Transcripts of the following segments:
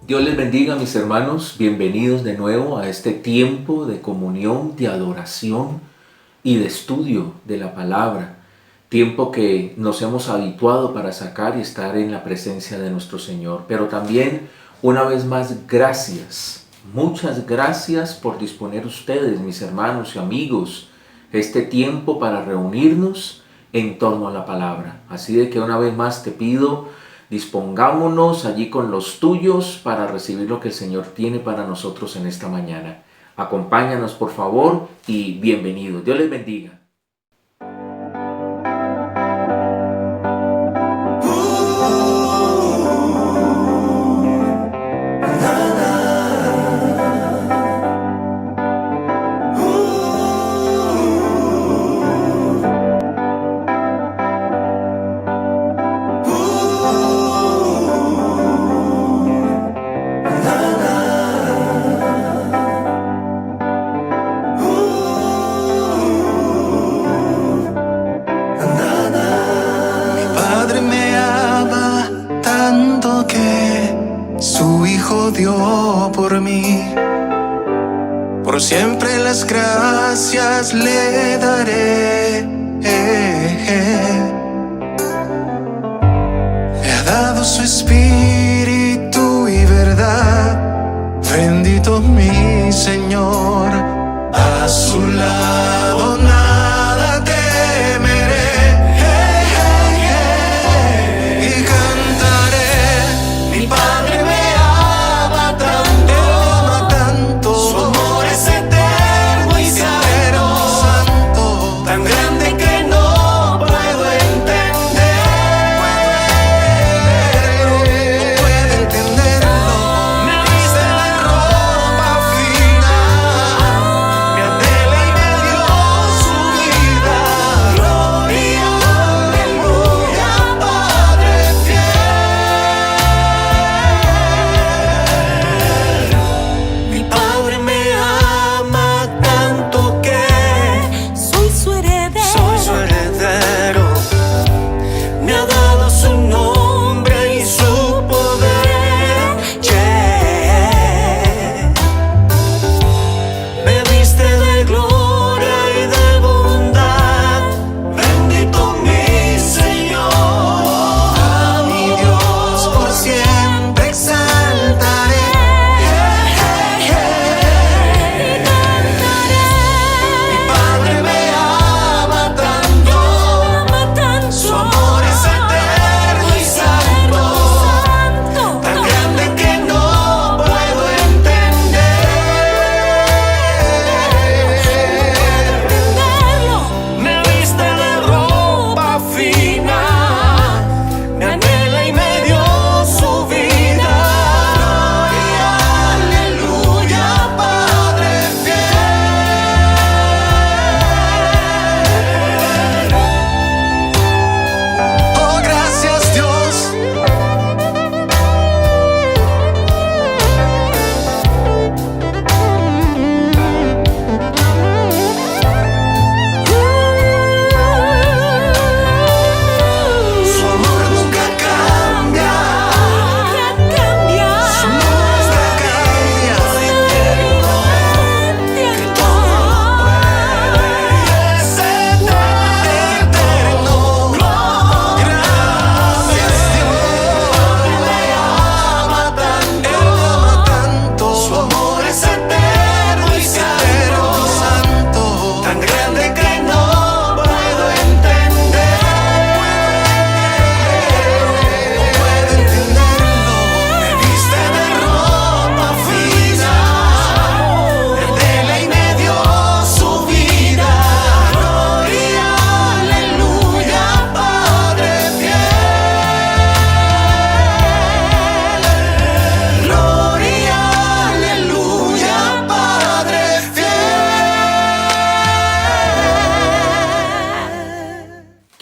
Dios les bendiga, mis hermanos, bienvenidos de nuevo a este tiempo de comunión, de adoración y de estudio de la palabra. Tiempo que nos hemos habituado para sacar y estar en la presencia de nuestro Señor. Pero también, una vez más, gracias, muchas gracias por disponer ustedes, mis hermanos y amigos, este tiempo para reunirnos en torno a la palabra. Así de que una vez más te pido, dispongámonos allí con los tuyos para recibir lo que el Señor tiene para nosotros en esta mañana. Acompáñanos por favor y bienvenidos. Dios les bendiga. Dio por mí, por siempre las gracias le daré. Me ha dado su espíritu y verdad, bendito mi Señor, a su lado nada temeré. Y cantaré, mi Padre me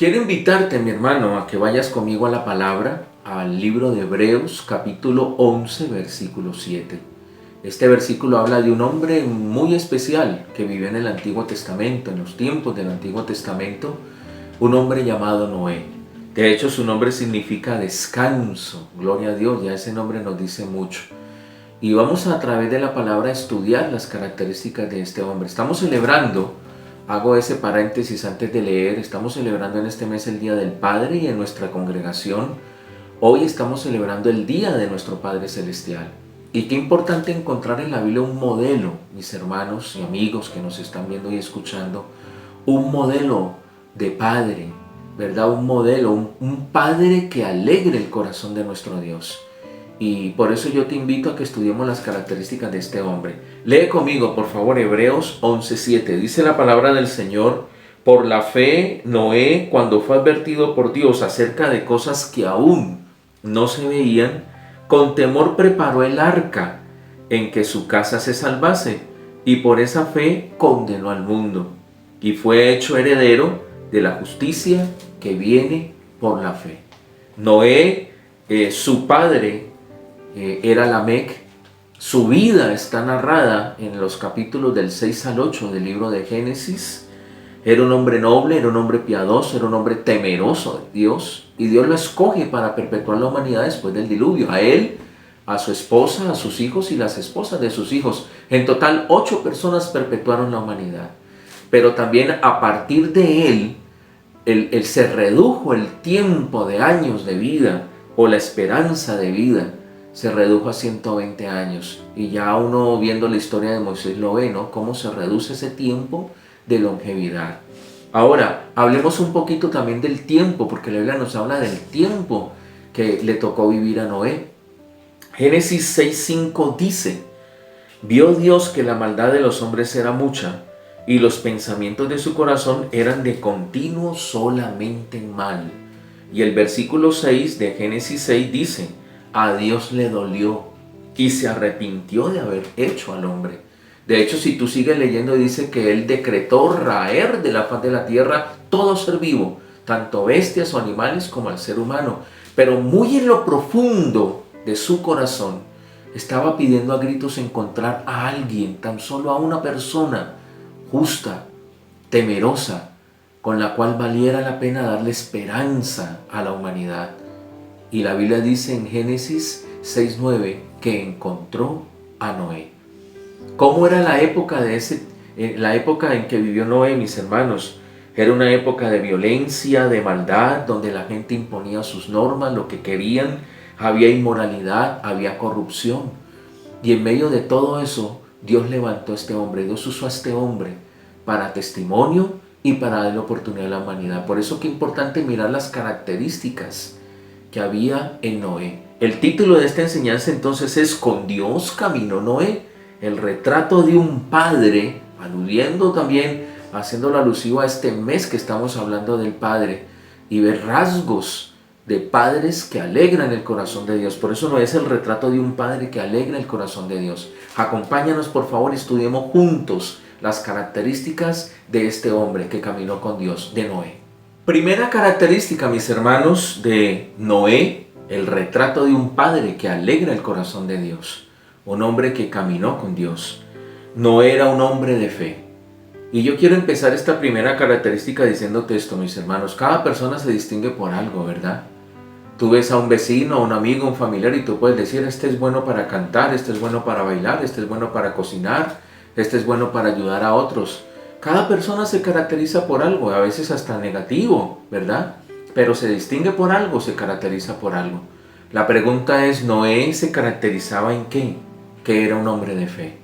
Quiero invitarte, mi hermano, a que vayas conmigo a la palabra, al libro de Hebreos, capítulo 11, versículo 7. Este versículo habla de un hombre muy especial que vivió en el Antiguo Testamento, en los tiempos del Antiguo Testamento, un hombre llamado Noé. De hecho, su nombre significa descanso. Gloria a Dios, ya ese nombre nos dice mucho. y vamos a través de la palabra estudiar las características de este hombre. Estamos celebrando, hago ese paréntesis antes de leer, estamos celebrando en este mes el Día del Padre y en nuestra congregación hoy estamos celebrando el Día de nuestro Padre Celestial. Y qué importante encontrar en la Biblia un modelo, mis hermanos y amigos que nos están viendo y escuchando, un modelo de padre, ¿verdad? Un modelo, un padre que alegre el corazón de nuestro Dios. Y por eso yo te invito a que estudiemos las características de este hombre. Lee conmigo, por favor, Hebreos 11:7. Dice la palabra del Señor: por la fe, Noé, cuando fue advertido por Dios acerca de cosas que aún no se veían, con temor preparó el arca en que su casa se salvase, y por esa fe condenó al mundo, y fue hecho heredero de la justicia que viene por la fe. Noé, su padre, era Lamec. Su vida está narrada en los capítulos del 6 al 8 del libro de Génesis. Era un hombre noble, era un hombre piadoso, era un hombre temeroso de Dios, y Dios lo escoge para perpetuar la humanidad después del diluvio. A él, a su esposa, a sus hijos y las esposas de sus hijos. En total 8 personas perpetuaron la humanidad. Pero también a partir de él se redujo el tiempo de años de vida, o la esperanza de vida se redujo a 120 años. Y ya uno viendo la historia de Moisés lo ve, ¿no? Cómo se reduce ese tiempo de longevidad. Ahora, hablemos un poquito también del tiempo, porque la Biblia nos habla del tiempo que le tocó vivir a Noé. Génesis 6:5 dice: vio Dios que la maldad de los hombres era mucha, y los pensamientos de su corazón eran de continuo solamente mal. Y el versículo 6 de Génesis 6 dice: a Dios le dolió y se arrepintió de haber hecho al hombre. De hecho, si tú sigues leyendo, dice que él decretó raer de la faz de la tierra todo ser vivo, tanto bestias o animales como al ser humano. Pero muy en lo profundo de su corazón estaba pidiendo a gritos encontrar a alguien, tan solo a una persona justa, temerosa, con la cual valiera la pena darle esperanza a la humanidad. Y la Biblia dice en Génesis 6:9 que encontró a Noé. ¿Cómo era la época la época en que vivió Noé, mis hermanos? Era una época de violencia, de maldad, donde la gente imponía sus normas, lo que querían. Había inmoralidad, había corrupción. Y en medio de todo eso, Dios levantó a este hombre, Dios usó a este hombre para testimonio y para darle oportunidad a la humanidad. Por eso que es importante mirar las características que había en Noé. El título de esta enseñanza entonces es: con Dios caminó Noé, el retrato de un padre, aludiendo también, haciéndolo alusivo a este mes que estamos hablando del Padre, y ver rasgos de padres que alegran el corazón de Dios. Por eso Noé es el retrato de un padre que alegra el corazón de Dios. Acompáñanos, por favor, y estudiemos juntos las características de este hombre que caminó con Dios, de Noé. Primera característica, mis hermanos, de Noé, el retrato de un padre que alegra el corazón de Dios, un hombre que caminó con Dios. Noé era un hombre de fe. Y yo quiero empezar esta primera característica diciéndote esto, mis hermanos. Cada persona se distingue por algo, ¿verdad? Tú ves a un vecino, a un amigo, a un familiar, y tú puedes decir: este es bueno para cantar, este es bueno para bailar, este es bueno para cocinar, este es bueno para ayudar a otros. Cada persona se caracteriza por algo, a veces hasta negativo, ¿verdad? Pero se distingue por algo, se caracteriza por algo. La pregunta es: ¿Noé se caracterizaba en qué? Que era un hombre de fe.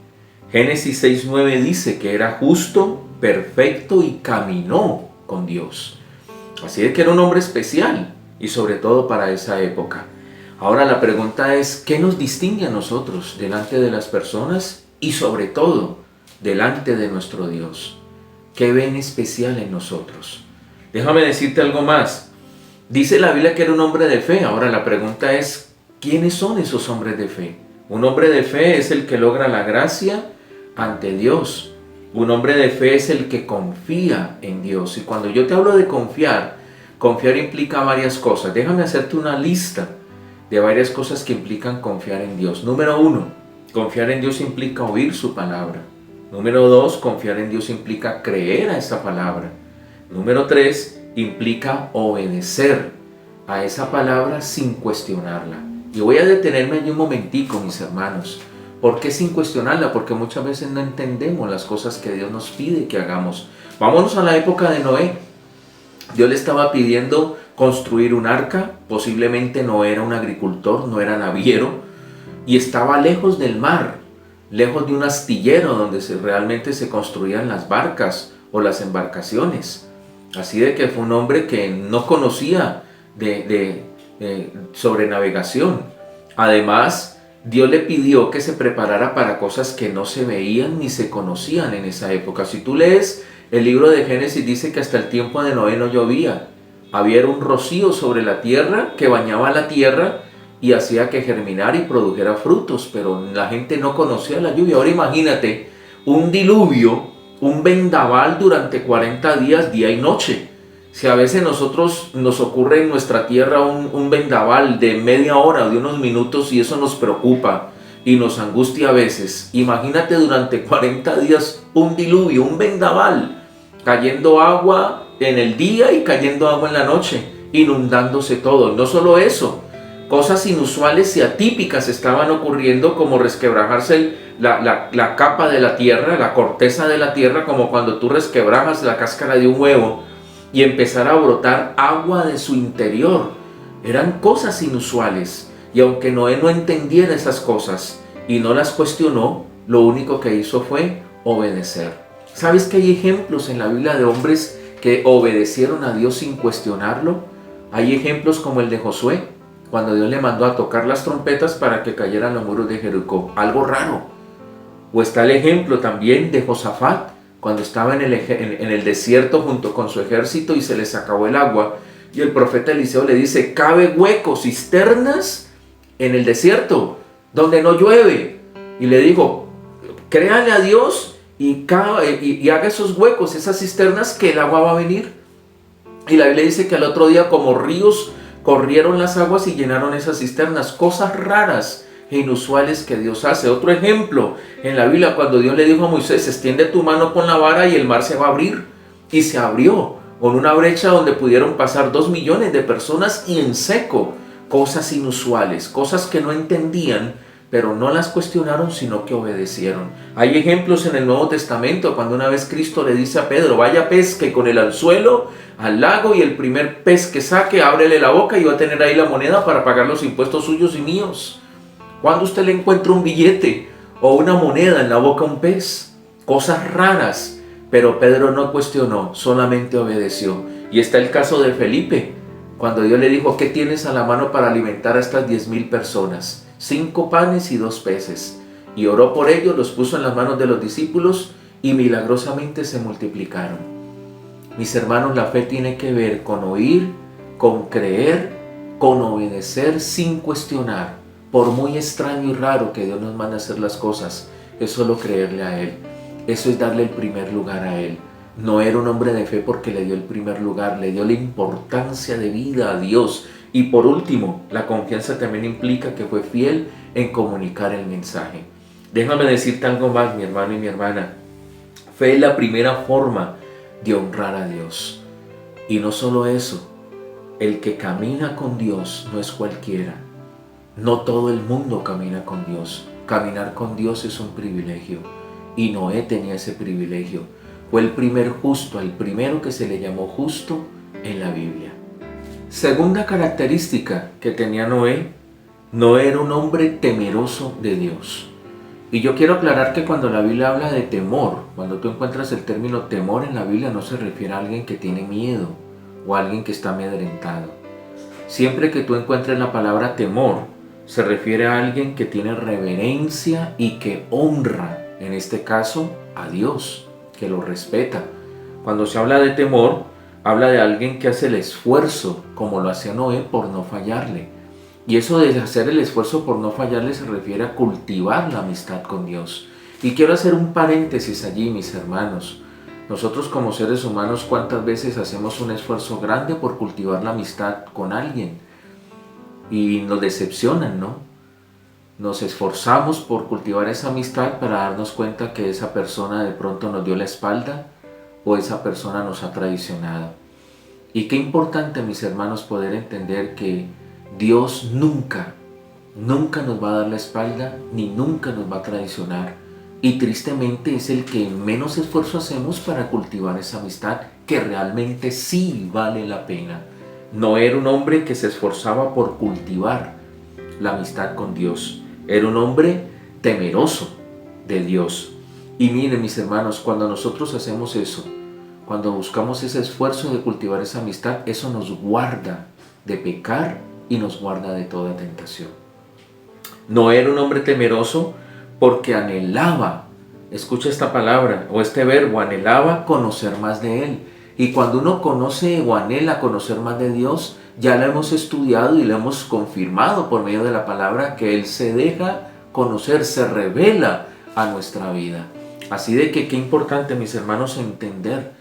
Génesis 6:9 dice que era justo, perfecto y caminó con Dios. Así es que era un hombre especial, y sobre todo para esa época. Ahora la pregunta es: ¿qué nos distingue a nosotros delante de las personas y sobre todo delante de nuestro Dios? ¿Qué ven especial en nosotros? Déjame decirte algo más. Dice la Biblia que era un hombre de fe. Ahora la pregunta es: ¿quiénes son esos hombres de fe? Un hombre de fe es el que logra la gracia ante Dios. Un hombre de fe es el que confía en Dios. Y cuando yo te hablo de confiar, confiar implica varias cosas. Déjame hacerte una lista de varias cosas que implican confiar en Dios. Número 1, confiar en Dios implica oír su palabra. Número 2, confiar en Dios implica creer a esa palabra. Número 3, implica obedecer a esa palabra sin cuestionarla. Y voy a detenerme allí un momentico, mis hermanos, ¿Por qué sin cuestionarla? Porque muchas veces no entendemos las cosas que Dios nos pide que hagamos. Vámonos a la época de Noé. Dios le estaba pidiendo construir un arca. Posiblemente no era un agricultor, no era naviero, y estaba lejos del mar, lejos de un astillero donde realmente se construían las barcas o las embarcaciones. Así de que fue un hombre que no conocía sobre navegación. Además, Dios le pidió que se preparara para cosas que no se veían ni se conocían en esa época. Si tú lees el libro de Génesis, dice que hasta el tiempo de Noé no llovía. Había un rocío sobre la tierra que bañaba la tierra y hacía que germinara y produjera frutos, pero la gente no conocía la lluvia. Ahora imagínate un diluvio, un vendaval durante 40 días, día y noche. Si a veces nos ocurre en nuestra tierra un vendaval de media hora o de unos minutos y eso nos preocupa y nos angustia a veces, imagínate durante 40 días un diluvio, un vendaval, cayendo agua en el día y cayendo agua en la noche, inundándose todo. No solo eso, cosas inusuales y atípicas estaban ocurriendo, como resquebrajarse la capa de la tierra, la corteza de la tierra, como cuando tú resquebrajas la cáscara de un huevo y empezar a brotar agua de su interior. Eran cosas inusuales, y aunque Noé no entendiera esas cosas y no las cuestionó, lo único que hizo fue obedecer. ¿Sabes que hay ejemplos en la Biblia de hombres que obedecieron a Dios sin cuestionarlo? Hay ejemplos como el de Josué, cuando Dios le mandó a tocar las trompetas para que cayeran los muros de Jericó. Algo raro. O está el ejemplo también de Josafat, cuando estaba en el desierto junto con su ejército y se les acabó el agua. Y el profeta Eliseo le dice: cabe huecos, cisternas en el desierto, donde no llueve. Y le dijo: créale a Dios y haga esos huecos, esas cisternas, que el agua va a venir. Y la Biblia dice que al otro día, como ríos, corrieron las aguas y llenaron esas cisternas. Cosas raras e inusuales que Dios hace. Otro ejemplo en la Biblia, cuando Dios le dijo a Moisés: extiende tu mano con la vara y el mar se va a abrir. Y se abrió, con una brecha donde pudieron pasar 2 millones de personas y en seco. Cosas inusuales, cosas que no entendían, pero no las cuestionaron, sino que obedecieron. Hay ejemplos en el Nuevo Testamento, cuando una vez Cristo le dice a Pedro: vaya, pesque con el anzuelo al lago, y el primer pez que saque, ábrele la boca y va a tener ahí la moneda para pagar los impuestos suyos y míos. ¿Cuándo usted le encuentra un billete o una moneda en la boca a un pez? Cosas raras, pero Pedro no cuestionó, solamente obedeció. Y está el caso de Felipe, cuando Dios le dijo: ¿qué tienes a la mano para alimentar a estas 10,000 personas? 5 panes y 2 peces. Y oró por ellos, los puso en las manos de los discípulos y milagrosamente se multiplicaron. Mis hermanos, la fe tiene que ver con oír, con creer, con obedecer sin cuestionar. Por muy extraño y raro que Dios nos mande a hacer las cosas, es solo creerle a Él. Eso es darle el primer lugar a Él. No era un hombre de fe porque le dio el primer lugar, le dio la importancia de vida a Dios. Y por último, la confianza también implica que fue fiel en comunicar el mensaje. Déjame decirte algo más, mi hermano y mi hermana. Fe es la primera forma de honrar a Dios. Y no solo eso, el que camina con Dios no es cualquiera. No todo el mundo camina con Dios. Caminar con Dios es un privilegio. Y Noé tenía ese privilegio. Fue el primer justo, el primero que se le llamó justo en la Biblia. Segunda característica que tenía Noé: no era un hombre temeroso de Dios. Y yo quiero aclarar que cuando la Biblia habla de temor, cuando tú encuentras el término temor en la Biblia, no se refiere a alguien que tiene miedo o a alguien que está amedrentado. Siempre que tú encuentres la palabra temor, se refiere a alguien que tiene reverencia y que honra, en este caso, a Dios, que lo respeta. Cuando se habla de temor, habla de alguien que hace el esfuerzo, como lo hacía Noé, por no fallarle. Y eso de hacer el esfuerzo por no fallarle se refiere a cultivar la amistad con Dios. Y quiero hacer un paréntesis allí, mis hermanos. Nosotros como seres humanos, ¿cuántas veces hacemos un esfuerzo grande por cultivar la amistad con alguien? Y nos decepcionan, ¿no? Nos esforzamos por cultivar esa amistad para darnos cuenta que esa persona de pronto nos dio la espalda o esa persona nos ha traicionado. Y qué importante, mis hermanos, poder entender que Dios nunca nunca nos va a dar la espalda ni nunca nos va a traicionar. Y tristemente es el que menos esfuerzo hacemos para cultivar esa amistad que realmente sí vale la pena. Noé era un hombre que se esforzaba por cultivar la amistad con Dios. Era un hombre temeroso de Dios. Y miren, mis hermanos, cuando nosotros hacemos eso, cuando buscamos ese esfuerzo de cultivar esa amistad, eso nos guarda de pecar y nos guarda de toda tentación. No era un hombre temeroso porque anhelaba, escucha esta palabra o este verbo, anhelaba conocer más de Él. Y cuando uno conoce o anhela conocer más de Dios, ya lo hemos estudiado y lo hemos confirmado por medio de la palabra que Él se deja conocer, se revela a nuestra vida. Así de que qué importante, mis hermanos, entender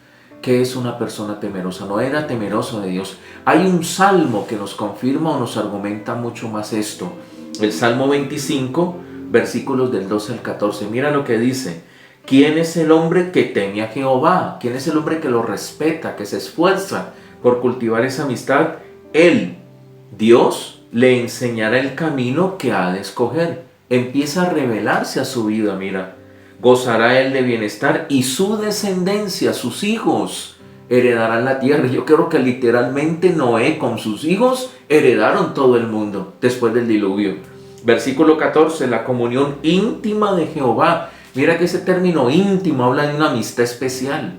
qué es una persona temerosa. No era temeroso de Dios. Hay un salmo que nos confirma o nos argumenta mucho más esto. El Salmo 25, versículos del 12 al 14. Mira lo que dice. ¿Quién es el hombre que teme a Jehová? ¿Quién es el hombre que lo respeta, que se esfuerza por cultivar esa amistad? Él, Dios, le enseñará el camino que ha de escoger. Empieza a revelarse a su vida, mira. Gozará él de bienestar y su descendencia, sus hijos, heredarán la tierra. Yo creo que literalmente Noé con sus hijos heredaron todo el mundo después del diluvio. Versículo 14, la comunión íntima de Jehová. Mira que ese término íntimo habla de una amistad especial.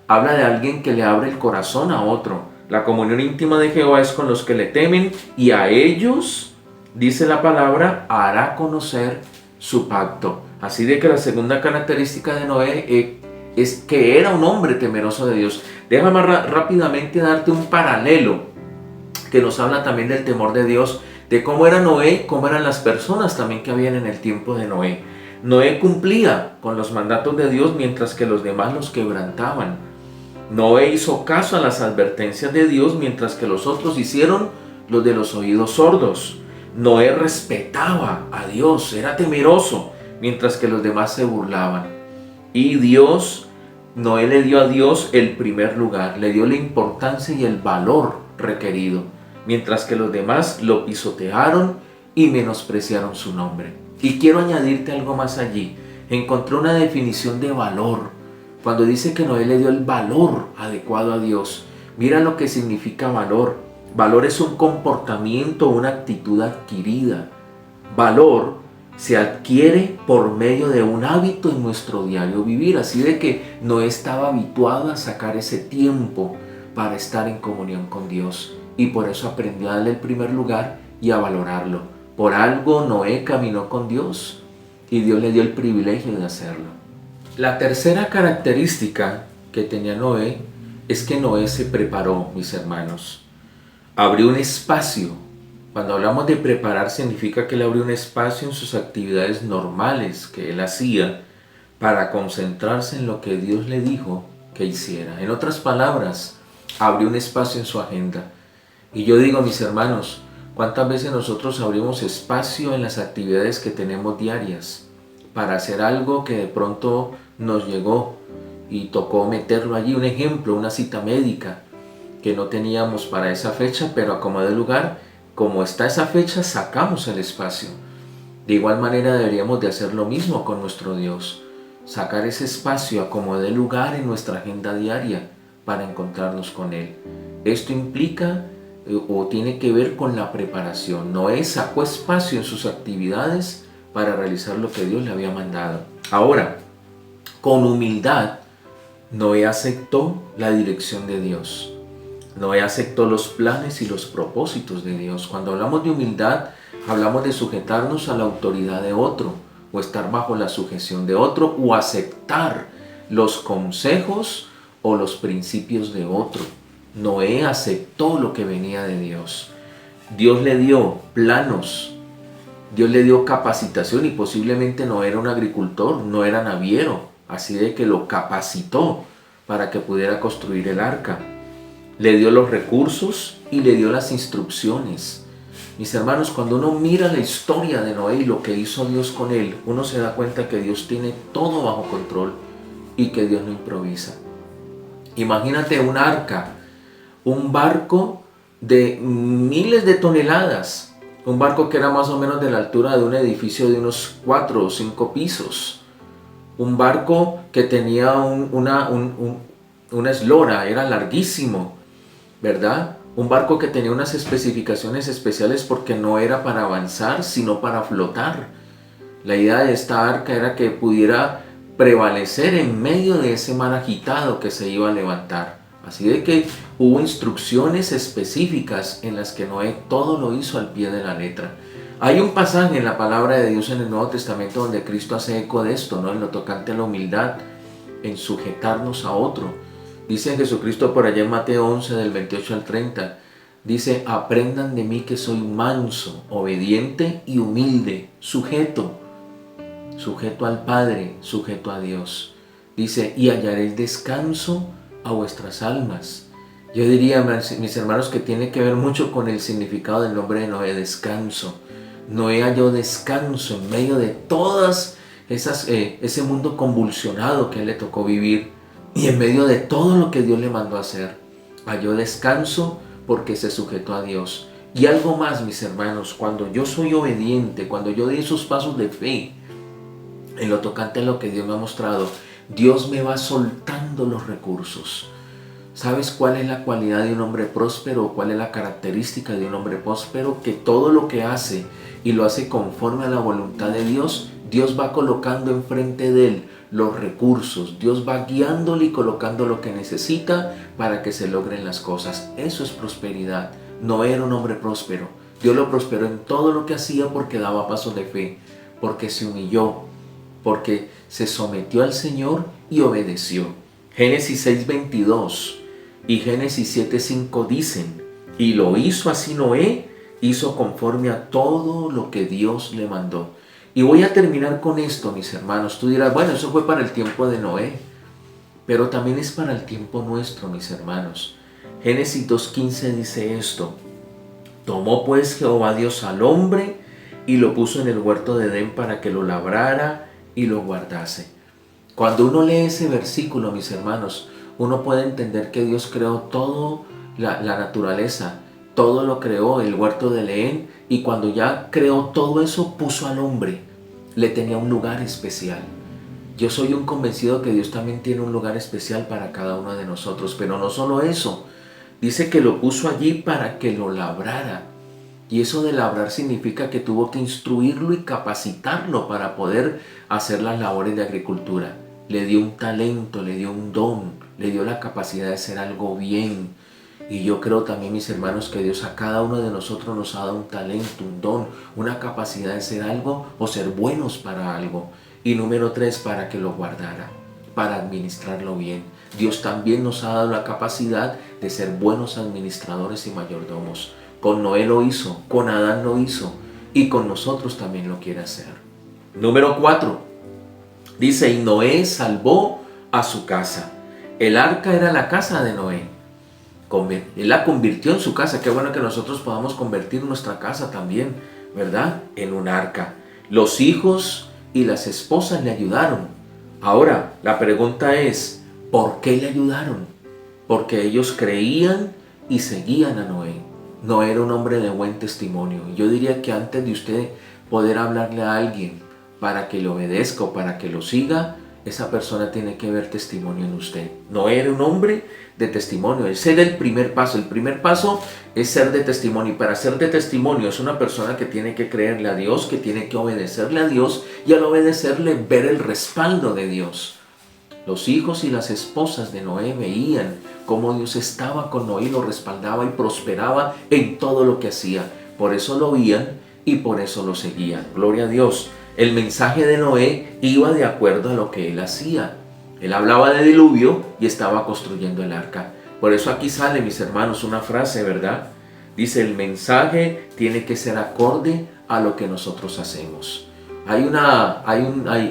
Habla de alguien que le abre el corazón a otro. La comunión íntima de Jehová es con los que le temen y a ellos, dice la palabra, hará conocer su pacto. Así de que la segunda característica de Noé es que era un hombre temeroso de Dios. Déjame rápidamente darte un paralelo que nos habla también del temor de Dios, de cómo era Noé, cómo eran las personas también que habían en el tiempo de Noé. Noé cumplía con los mandatos de Dios mientras que los demás los quebrantaban. Noé hizo caso a las advertencias de Dios mientras que los otros hicieron los de los oídos sordos. Noé respetaba a Dios, era temeroso, mientras que los demás se burlaban. Y Noé le dio a Dios el primer lugar, le dio la importancia y el valor requerido, mientras que los demás lo pisotearon y menospreciaron su nombre. Y quiero añadirte algo más allí. Encontré una definición de valor. Cuando dice que Noé le dio el valor adecuado a Dios, mira lo que significa valor. Valor es un comportamiento, una actitud adquirida. Valor se adquiere por medio de un hábito en nuestro diario vivir. Así de que Noé estaba habituado a sacar ese tiempo para estar en comunión con Dios. Y por eso aprendió a darle el primer lugar y a valorarlo. Por algo Noé caminó con Dios y Dios le dio el privilegio de hacerlo. La tercera característica que tenía Noé es que Noé se preparó, mis hermanos. Abrió un espacio. Cuando hablamos de preparar, significa que él abrió un espacio en sus actividades normales que él hacía para concentrarse en lo que Dios le dijo que hiciera. En otras palabras, abrió un espacio en su agenda. Y yo digo, mis hermanos, ¿cuántas veces nosotros abrimos espacio en las actividades que tenemos diarias para hacer algo que de pronto nos llegó y tocó meterlo allí? Un ejemplo, una cita médica que no teníamos para esa fecha, pero a como de lugar, como está esa fecha, sacamos el espacio. De igual manera deberíamos de hacer lo mismo con nuestro Dios, sacar ese espacio a como de lugar en nuestra agenda diaria para encontrarnos con Él. Esto implica o tiene que ver con la preparación. Noé sacó espacio en sus actividades para realizar lo que Dios le había mandado. Ahora, con humildad, Noé aceptó la dirección de Dios. Noé aceptó los planes y los propósitos de Dios. Cuando hablamos de humildad, hablamos de sujetarnos a la autoridad de otro, o estar bajo la sujeción de otro, o aceptar los consejos o los principios de otro. Noé aceptó lo que venía de Dios. Dios le dio planos, Dios le dio capacitación y posiblemente no era un agricultor, no era naviero, así de que lo capacitó para que pudiera construir el arca. Le dio los recursos y le dio las instrucciones. Mis hermanos, cuando uno mira la historia de Noé y lo que hizo Dios con él, uno se da cuenta que Dios tiene todo bajo control y que Dios no improvisa. Imagínate un arca, un barco de miles de toneladas, Un barco que era más o menos de la altura de un edificio de unos 4 o 5 pisos. Un barco que tenía una eslora, era larguísimo, ¿verdad? Un barco que tenía unas especificaciones especiales porque no era para avanzar, sino para flotar. La idea de esta arca era que pudiera prevalecer en medio de ese mar agitado que se iba a levantar. Así de que hubo instrucciones específicas en las que Noé todo lo hizo al pie de la letra. Hay un pasaje en la palabra de Dios en el Nuevo Testamento donde Cristo hace eco de esto, ¿no? En lo tocante a la humildad, en sujetarnos a otro. Dice Jesucristo por allá en Mateo 11 del 28 al 30, dice: aprendan de mí que soy manso, obediente y humilde, sujeto al Padre, sujeto a Dios. Dice: y hallaréis descanso a vuestras almas. Yo diría, mis hermanos, que tiene que ver mucho con el significado del nombre de Noé, descanso. Noé halló descanso en medio de todas ese mundo convulsionado que a él le tocó vivir, y en medio de todo lo que Dios le mandó a hacer. Halló descanso porque se sujetó a Dios. Y algo más, mis hermanos, cuando yo soy obediente, cuando yo doy esos pasos de fe en lo tocante a lo que Dios me ha mostrado, Dios me va soltando los recursos. ¿Sabes cuál es la cualidad de un hombre próspero? ¿Cuál es la característica de un hombre próspero? Que todo lo que hace y lo hace conforme a la voluntad de Dios, Dios va colocando enfrente de él los recursos. Dios va guiándole y colocando lo que necesita para que se logren las cosas. Eso es prosperidad. Noé era un hombre próspero. Dios lo prosperó en todo lo que hacía porque daba pasos de fe, porque se humilló, porque se sometió al Señor y obedeció. Génesis 6:22 y Génesis 7:5 dicen: y lo hizo así Noé, hizo conforme a todo lo que Dios le mandó. Y voy a terminar con esto, mis hermanos. Tú dirás: bueno, eso fue para el tiempo de Noé, pero también es para el tiempo nuestro, mis hermanos. Génesis 2:15 dice esto: tomó pues Jehová Dios al hombre y lo puso en el huerto de Edén para que lo labrara y lo guardase. Cuando uno lee ese versículo, mis hermanos, uno puede entender que Dios creó todo, la naturaleza, todo lo creó, el huerto de Edén, y cuando ya creó todo eso, puso al hombre, le tenía un lugar especial. Yo soy un convencido que Dios también tiene un lugar especial para cada uno de nosotros, pero no solo eso, dice que lo puso allí para que lo labrara. Y eso de labrar significa que tuvo que instruirlo y capacitarlo para poder hacer las labores de agricultura. Le dio un talento, le dio un don, le dio la capacidad de hacer algo bien. Y yo creo también, mis hermanos, que Dios a cada uno de nosotros nos ha dado un talento, un don, una capacidad de hacer algo o ser buenos para algo. Y número 3, para que lo guardara, para administrarlo bien. Dios también nos ha dado la capacidad de ser buenos administradores y mayordomos. Con Noé lo hizo, con Adán lo hizo y con nosotros también lo quiere hacer. Número 4, dice: y Noé salvó a su casa. El arca era la casa de Noé. Él la convirtió en su casa. Qué bueno que nosotros podamos convertir nuestra casa también, ¿verdad?, en un arca. Los hijos y las esposas le ayudaron. Ahora, la pregunta es: ¿por qué le ayudaron? Porque ellos creían y seguían a Noé. Noé era un hombre de buen testimonio. Yo diría que antes de usted poder hablarle a alguien para que le obedezca o para que lo siga, esa persona tiene que ver testimonio en usted. Noé era un hombre de testimonio. Ese era el primer paso. El primer paso es ser de testimonio. Y para ser de testimonio es una persona que tiene que creerle a Dios, que tiene que obedecerle a Dios y al obedecerle ver el respaldo de Dios. Los hijos y las esposas de Noé veían cómo Dios estaba con Noé y lo respaldaba y prosperaba en todo lo que hacía. Por eso lo oían y por eso lo seguían. Gloria a Dios. El mensaje de Noé iba de acuerdo a lo que él hacía. Él hablaba de diluvio y estaba construyendo el arca. Por eso aquí sale, mis hermanos, una frase, ¿verdad? Dice: el mensaje tiene que ser acorde a lo que nosotros hacemos.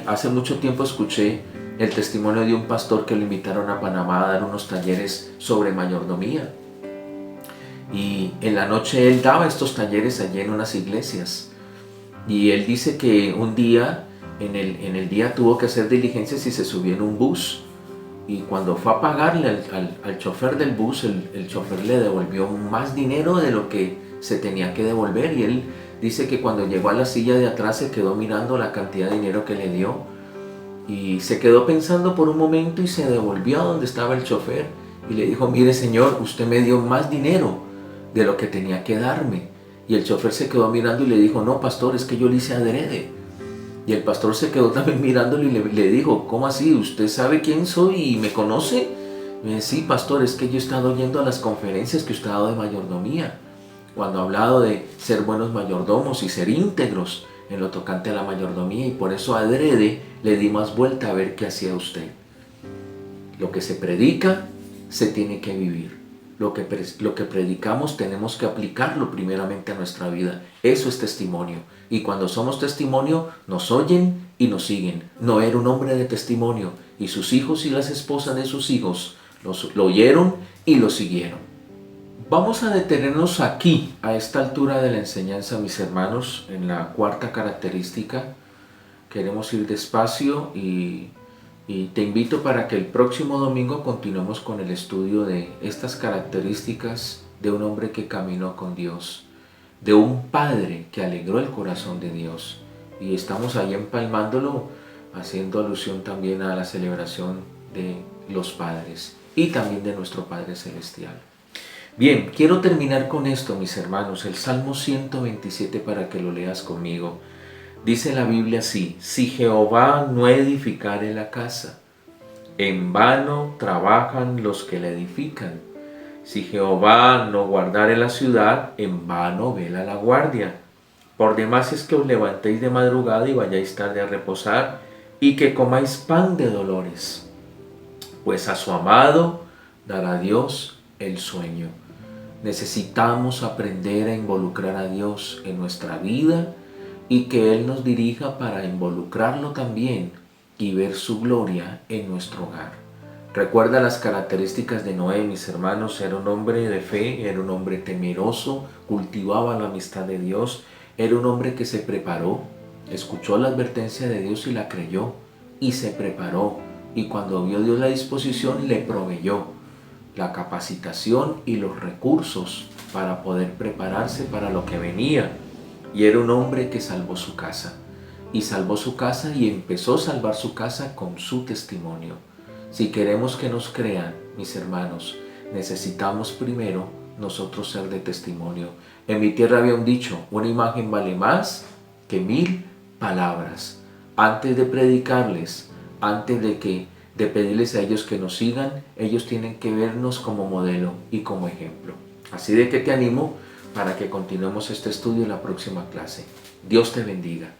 Hace mucho tiempo escuché el testimonio de un pastor que lo invitaron a Panamá a dar unos talleres sobre mayordomía. Y en la noche él daba estos talleres allí en unas iglesias. Y él dice que un día, en el día tuvo que hacer diligencias y se subió en un bus. Y cuando fue a pagarle al chofer del bus, el chofer le devolvió más dinero de lo que se tenía que devolver. Y él Dice que cuando llegó a la silla de atrás se quedó mirando la cantidad de dinero que le dio y se quedó pensando por un momento y se devolvió a donde estaba el chofer y le dijo: mire señor, usted me dio más dinero de lo que tenía que darme. Y el chofer se quedó mirando y le dijo: no pastor, es que yo lo hice adrede. Y el pastor se quedó también mirándolo y le dijo: ¿cómo así? ¿Usted sabe quién soy y me conoce? Y me dice: sí pastor, es que yo he estado yendo a las conferencias que usted ha dado de mayordomía, cuando ha hablado de ser buenos mayordomos y ser íntegros en lo tocante a la mayordomía, y por eso adrede le di más vuelta a ver qué hacía usted. Lo que se predica se tiene que vivir. Lo que predicamos tenemos que aplicarlo primeramente a nuestra vida. Eso es testimonio. Y cuando somos testimonio, nos oyen y nos siguen. No era un hombre de testimonio, y sus hijos y las esposas de sus hijos lo oyeron y lo siguieron. Vamos a detenernos aquí, a esta altura de la enseñanza, mis hermanos, en la cuarta característica. Queremos ir despacio y te invito para que el próximo domingo continuemos con el estudio de estas características de un hombre que caminó con Dios, de un padre que alegró el corazón de Dios. Y estamos ahí empalmándolo, haciendo alusión también a la celebración de los padres y también de nuestro Padre Celestial. Bien, quiero terminar con esto, mis hermanos, el Salmo 127 para que lo leas conmigo. Dice la Biblia así: si Jehová no edificare la casa, en vano trabajan los que la edifican. Si Jehová no guardare la ciudad, en vano vela la guardia. Por demás es que os levantéis de madrugada y vayáis tarde a reposar, y que comáis pan de dolores, pues a su amado dará Dios el sueño. Necesitamos aprender a involucrar a Dios en nuestra vida y que Él nos dirija para involucrarlo también y ver su gloria en nuestro hogar. Recuerda las características de Noé, mis hermanos. Era un hombre de fe, era un hombre temeroso, cultivaba la amistad de Dios, era un hombre que se preparó, escuchó la advertencia de Dios y la creyó, y se preparó, y cuando vio Dios la disposición, le proveyó la capacitación y los recursos para poder prepararse para lo que venía. Y era un hombre que salvó su casa, y salvó su casa y empezó a salvar su casa con su testimonio. Si queremos que nos crean, mis hermanos, necesitamos primero nosotros ser de testimonio. En mi tierra había un dicho: una imagen vale más que 1000 palabras. Antes de predicarles, antes de pedirles a ellos que nos sigan, ellos tienen que vernos como modelo y como ejemplo. Así de que te animo para que continuemos este estudio en la próxima clase. Dios te bendiga.